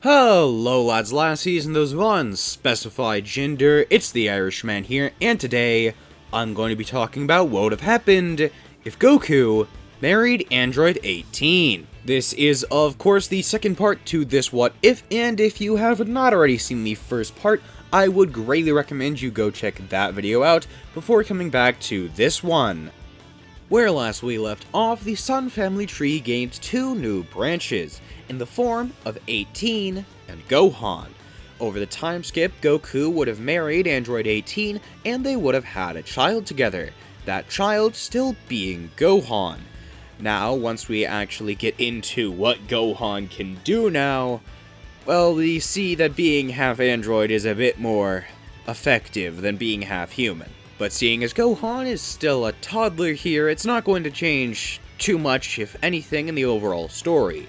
Hello lads, lassies, and those of unspecified gender, it's the Irishman here, and today, I'm going to be talking about what would have happened if Goku married Android 18. This is, of course, the second part to this What If, and if you have not already seen the first part, I would greatly recommend you go check that video out before coming back to this one. Where last we left off, the Sun family tree gained two new branches, in the form of 18 and Gohan. Over the time skip, Goku would have married Android 18, and they would have had a child together, that child still being Gohan. Now, once we actually get into what Gohan can do now, well, we see that being half android is a bit more effective than being half human. But seeing as Gohan is still a toddler here, it's not going to change too much, if anything, in the overall story.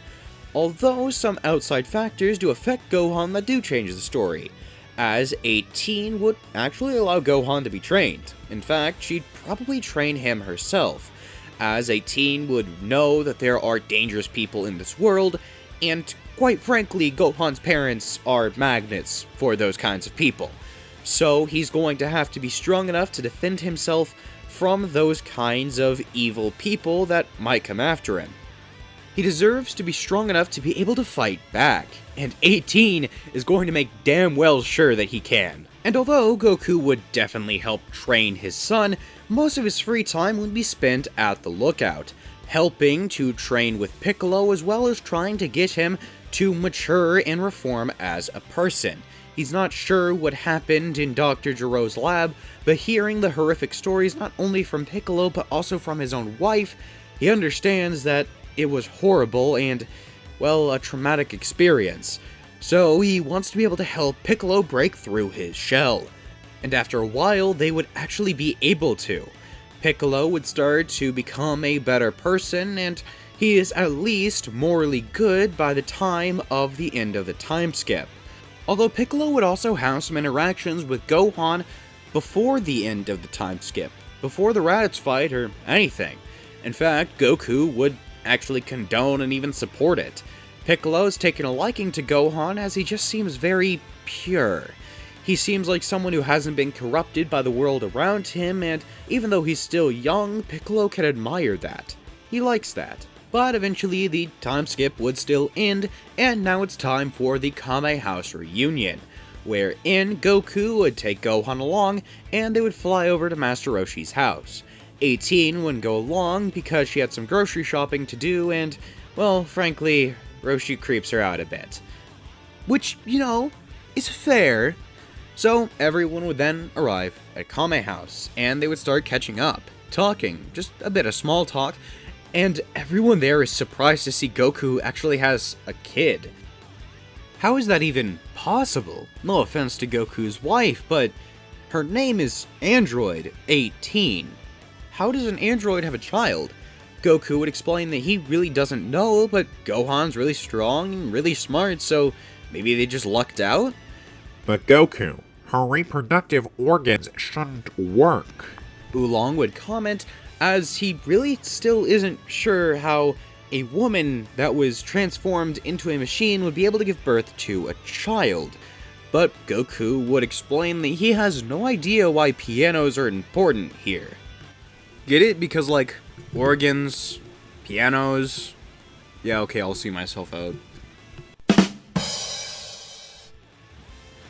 Although some outside factors do affect Gohan that do change the story, as 18 would actually allow Gohan to be trained. In fact, she'd probably train him herself, as 18 would know that there are dangerous people in this world, and quite frankly, Gohan's parents are magnets for those kinds of people. So he's going to have to be strong enough to defend himself from those kinds of evil people that might come after him. He deserves to be strong enough to be able to fight back, and 18 is going to make damn well sure that he can. And although Goku would definitely help train his son, most of his free time would be spent at the lookout, helping to train with Piccolo as well as trying to get him to mature and reform as a person. He's not sure what happened in Dr. Gero's lab, but hearing the horrific stories not only from Piccolo but also from his own wife, he understands that it was horrible and, well, a traumatic experience. So he wants to be able to help Piccolo break through his shell. And after a while, they would actually be able to. Piccolo would start to become a better person, and he is at least morally good by the time of the end of the time skip. Although Piccolo would also have some interactions with Gohan before the end of the time skip, before the Raditz fight or anything. In fact, Goku would actually condone and even support it. Piccolo's taken a liking to Gohan as he just seems very pure. He seems like someone who hasn't been corrupted by the world around him, and even though he's still young, Piccolo can admire that. He likes that. But eventually the time skip would still end, and now it's time for the Kame House reunion, wherein Goku would take Gohan along, and they would fly over to Master Roshi's house. 18 wouldn't go along because she had some grocery shopping to do, and, well, frankly, Roshi creeps her out a bit. Which, you know, is fair. So everyone would then arrive at Kame House, and they would start catching up, talking, just a bit of small talk, and everyone there is surprised to see Goku actually has a kid. How is that even possible? No offense to Goku's wife, but her name is Android 18. How does an android have a child? Goku would explain that he really doesn't know, but Gohan's really strong and really smart, so maybe they just lucked out? But Goku, her reproductive organs shouldn't work. Oolong would comment, as he really still isn't sure how a woman that was transformed into a machine would be able to give birth to a child. But Goku would explain that he has no idea why pianos are important here. Get it? Because, like, organs, pianos... Yeah, okay, I'll see myself out.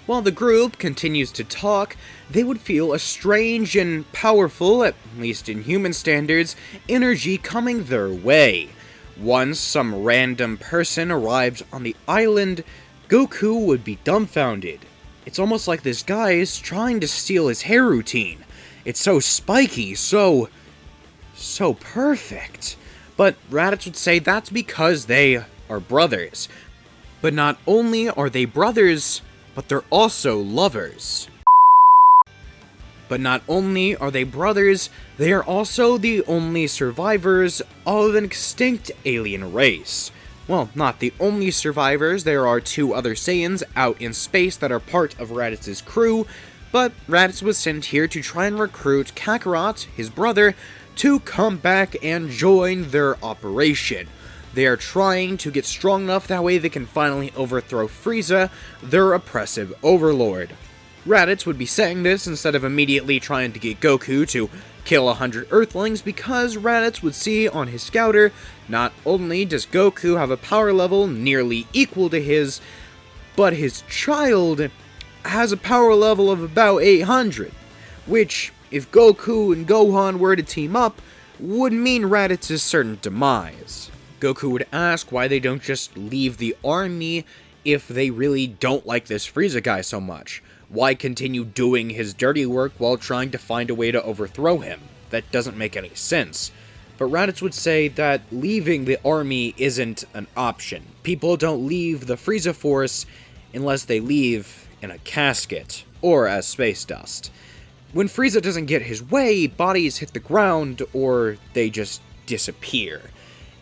While the group continues to talk, they would feel a strange and powerful, at least in human standards, energy coming their way. Once some random person arrived on the island, Goku would be dumbfounded. It's almost like this guy is trying to steal his hair routine. It's so spiky, so perfect. But Raditz would say that's because they are brothers. But not only are they brothers, but they're also lovers. But not only are they brothers, they are also the only survivors of an extinct alien race. Well, not the only survivors, there are two other Saiyans out in space that are part of Raditz's crew, but Raditz was sent here to try and recruit Kakarot, his brother, to come back and join their operation. They are trying to get strong enough that way they can finally overthrow Frieza, their oppressive overlord. Raditz would be saying this instead of immediately trying to get Goku to kill 100 Earthlings, because Raditz would see on his scouter, not only does Goku have a power level nearly equal to his, but his child has a power level of about 800, which, if Goku and Gohan were to team up, would mean Raditz's certain demise. Goku would ask why they don't just leave the army if they really don't like this Frieza guy so much. Why continue doing his dirty work while trying to find a way to overthrow him? That doesn't make any sense. But Raditz would say that leaving the army isn't an option. People don't leave the Frieza Force unless they leave in a casket, or as space dust. When Frieza doesn't get his way, bodies hit the ground, or they just disappear.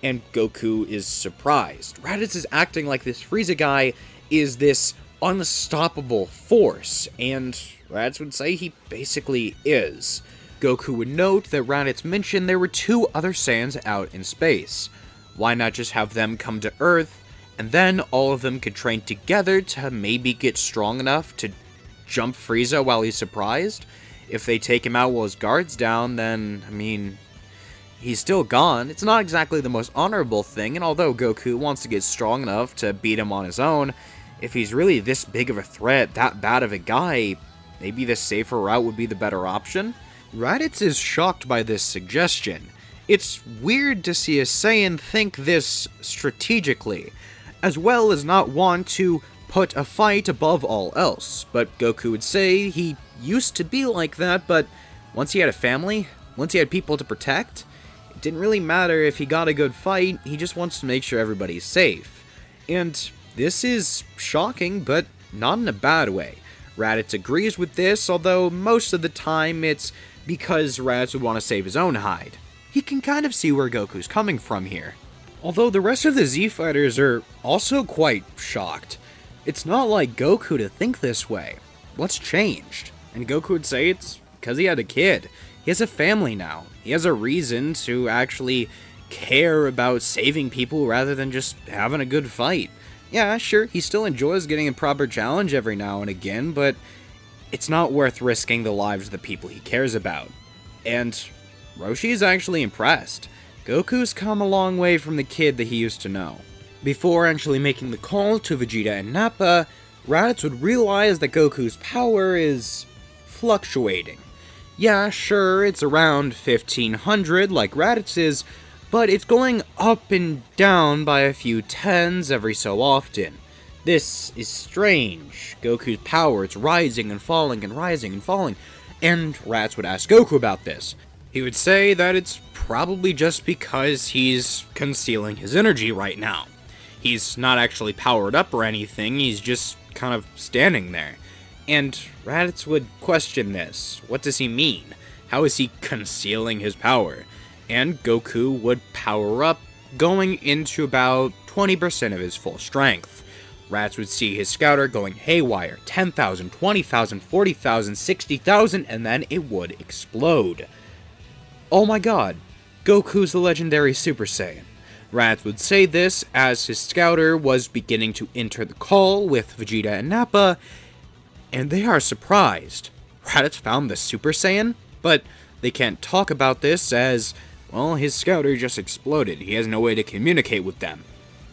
And Goku is surprised. Raditz is acting like this Frieza guy is this unstoppable force, and Raditz would say he basically is. Goku would note that Raditz mentioned there were 2 other Saiyans out in space. Why not just have them come to Earth, and then all of them could train together to maybe get strong enough to jump Frieza while he's surprised? If they take him out while his guard's down, then, I mean, he's still gone. It's not exactly the most honorable thing, and although Goku wants to get strong enough to beat him on his own, if he's really this big of a threat, that bad of a guy, maybe the safer route would be the better option? Raditz is shocked by this suggestion. It's weird to see a Saiyan think this strategically, as well as not want to put a fight above all else. But Goku would say he used to be like that, but once he had a family, once he had people to protect, it didn't really matter if he got a good fight, he just wants to make sure everybody's safe. And this is shocking, but not in a bad way. Raditz agrees with this, although most of the time it's because Raditz would want to save his own hide. He can kind of see where Goku's coming from here. Although the rest of the Z Fighters are also quite shocked. It's not like Goku to think this way. What's changed? And Goku would say it's because he had a kid. He has a family now. He has a reason to actually care about saving people rather than just having a good fight. Yeah, sure, he still enjoys getting a proper challenge every now and again, but it's not worth risking the lives of the people he cares about. And Roshi is actually impressed. Goku's come a long way from the kid that he used to know. Before actually making the call to Vegeta and Nappa, Raditz would realize that Goku's power is fluctuating. Yeah, sure, it's around 1500 like Raditz's, but it's going up and down by a few tens every so often. This is strange. Goku's power is rising and falling and rising and falling, and Raditz would ask Goku about this. He would say that it's probably just because he's concealing his energy right now. He's not actually powered up or anything, he's just kind of standing there. And Raditz would question this. What does he mean? How is he concealing his power? And Goku would power up, going into about 20% of his full strength. Raditz would see his scouter going haywire, 10,000, 20,000, 40,000, 60,000, and then it would explode. Oh my god, Goku's the legendary Super Saiyan. Raditz would say this as his scouter was beginning to enter the call with Vegeta and Nappa, and they are surprised. Raditz found the Super Saiyan, but they can't talk about this as, well, his scouter just exploded. He has no way to communicate with them.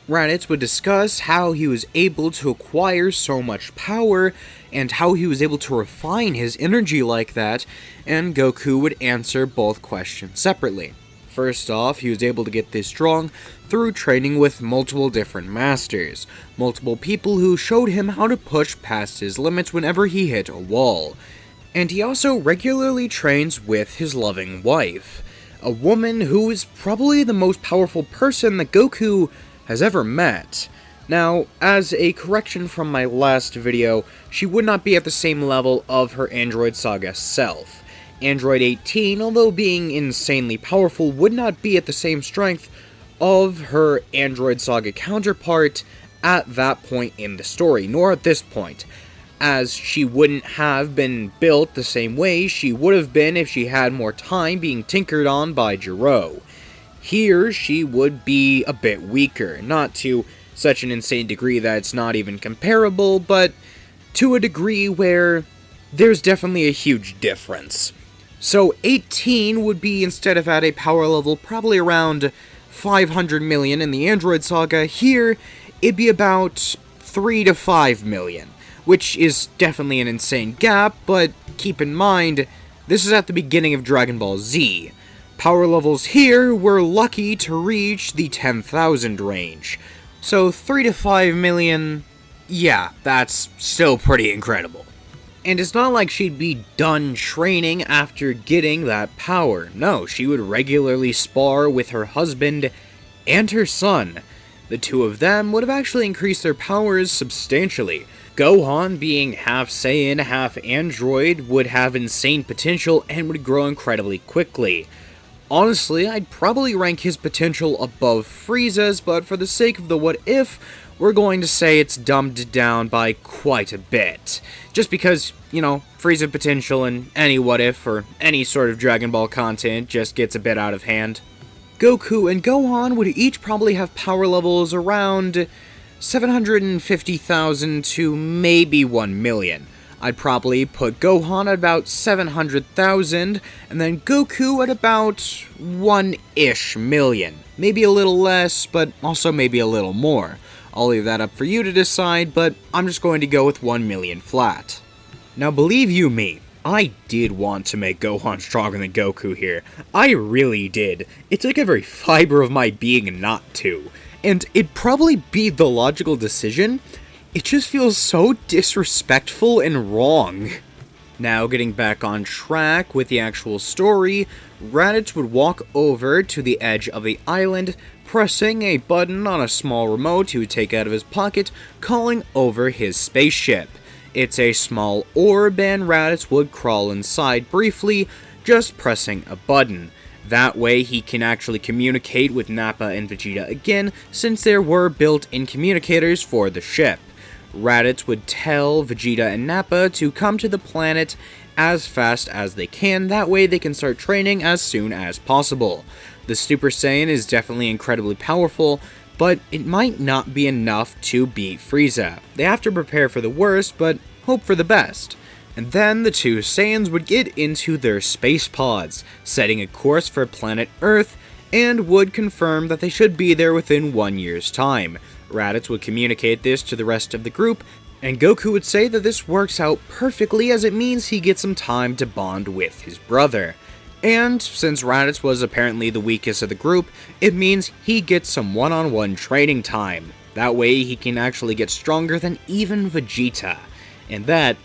Raditz would discuss how he was able to acquire so much power, and how he was able to refine his energy like that, and Goku would answer both questions separately. First off, he was able to get this strong through training with multiple different masters, multiple people who showed him how to push past his limits whenever he hit a wall. And he also regularly trains with his loving wife, a woman who is probably the most powerful person that Goku has ever met. Now, as a correction from my last video, she would not be at the same level of her Android Saga self. Android 18, although being insanely powerful, would not be at the same strength of her Android Saga counterpart at that point in the story, nor at this point, as she wouldn't have been built the same way she would have been if she had more time being tinkered on by Jiro. Here, she would be a bit weaker, not to such an insane degree that it's not even comparable, but to a degree where there's definitely a huge difference. So 18 would be, instead of at a power level probably around 500 million in the Android Saga, here it'd be about 3 to 5 million, which is definitely an insane gap, but keep in mind, this is at the beginning of Dragon Ball Z. Power levels here were lucky to reach the 10,000 range, so 3 to 5 million, yeah, that's still pretty incredible. And it's not like she'd be done training after getting that power. No, she would regularly spar with her husband and her son. The two of them would have actually increased their powers substantially. Gohan, being half Saiyan, half Android, would have insane potential and would grow incredibly quickly. Honestly, I'd probably rank his potential above Frieza's, but for the sake of the what if, we're going to say it's dumbed down by quite a bit. Just because, Frieza potential in any what if or any sort of Dragon Ball content just gets a bit out of hand. Goku and Gohan would each probably have power levels around 750,000 to maybe 1 million. I'd probably put Gohan at about 700,000, and then Goku at about 1-ish million. Maybe a little less, but also maybe a little more. I'll leave that up for you to decide, but I'm just going to go with 1 million flat. Now believe you me, I did want to make Gohan stronger than Goku here. I really did. It took every fiber of my being not to. And it'd probably be the logical decision. It just feels so disrespectful and wrong. Now, getting back on track with the actual story, Raditz would walk over to the edge of the island, pressing a button on a small remote he would take out of his pocket, calling over his spaceship. It's a small orb, and Raditz would crawl inside briefly, just pressing a button. That way he can actually communicate with Nappa and Vegeta again, since there were built-in communicators for the ship. Raditz would tell Vegeta and Nappa to come to the planet as fast as they can, that way they can start training as soon as possible. The Super Saiyan is definitely incredibly powerful, but it might not be enough to beat Frieza. They have to prepare for the worst, but hope for the best. And then the two Saiyans would get into their space pods, setting a course for planet Earth, and would confirm that they should be there within 1 year's time. Raditz would communicate this to the rest of the group, and Goku would say that this works out perfectly as it means he gets some time to bond with his brother. And since Raditz was apparently the weakest of the group, it means he gets some one-on-one training time. That way he can actually get stronger than even Vegeta. And that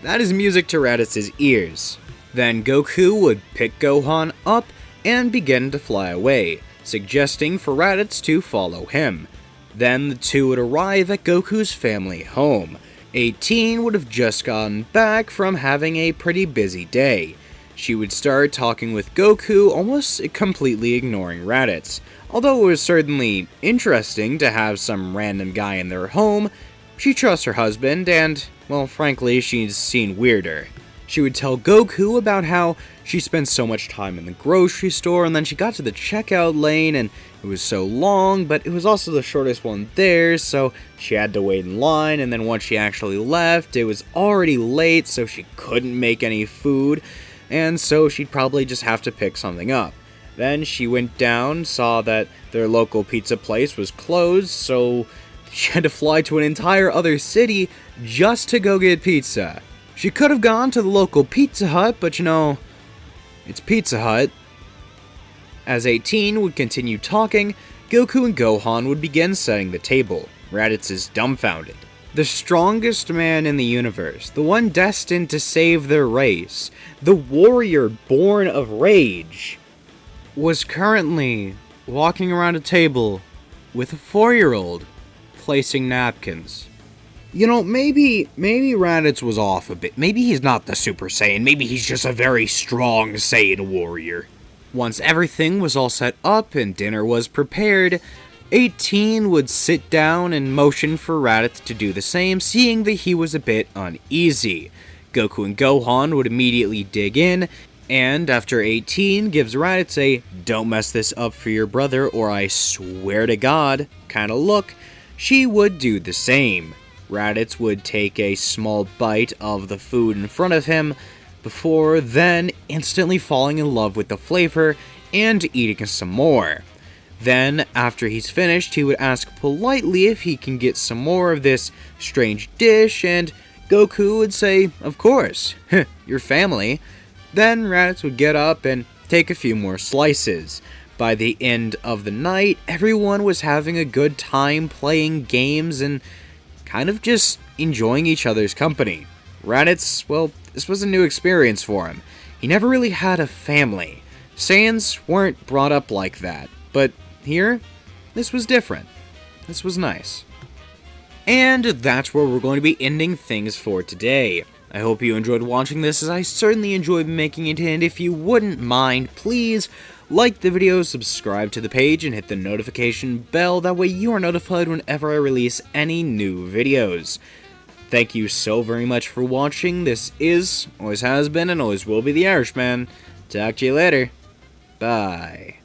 is music to Raditz's ears. Then Goku would pick Gohan up and begin to fly away, suggesting for Raditz to follow him. Then the two would arrive at Goku's family home. 18 would have just gotten back from having a pretty busy day. She would start talking with Goku, almost completely ignoring Raditz. Although it was certainly interesting to have some random guy in their home, she trusts her husband and, well, frankly, she's seen weirder. She would tell Goku about how she spent so much time in the grocery store, and then she got to the checkout lane and it was so long, but it was also the shortest one there, so she had to wait in line, and then once she actually left, it was already late, so she couldn't make any food, and so she'd probably just have to pick something up. Then she went down, saw that their local pizza place was closed, so she had to fly to an entire other city just to go get pizza. She could have gone to the local Pizza Hut, but it's Pizza Hut. As 18 would continue talking, Goku and Gohan would begin setting the table. Raditz is dumbfounded. The strongest man in the universe, the one destined to save their race, the warrior born of rage, was currently walking around a table with a 4-year-old placing napkins. Maybe Raditz was off a bit. Maybe he's not the Super Saiyan. Maybe he's just a very strong Saiyan warrior. Once everything was all set up and dinner was prepared, 18 would sit down and motion for Raditz to do the same, seeing that he was a bit uneasy. Goku and Gohan would immediately dig in, And after 18, gives Raditz a "don't mess this up for your brother or I swear to God" kind of look, she would do the same. Raditz would take a small bite of the food in front of him, before then instantly falling in love with the flavor and eating some more. Then, after he's finished, he would ask politely if he can get some more of this strange dish, and Goku would say, "Of course, your family." Then Raditz would get up and take a few more slices. By the end of the night, everyone was having a good time playing games and kind of just enjoying each other's company. Raditz, well, this was a new experience for him. He never really had a family. Saiyans weren't brought up like that, but here, this was different. This was nice. And that's where we're going to be ending things for today. I hope you enjoyed watching this, as I certainly enjoyed making it, and if you wouldn't mind, please like the video, subscribe to the page, and hit the notification bell. That way you are notified whenever I release any new videos. Thank you so very much for watching. This is, always has been, and always will be the Irishman. Talk to you later. Bye.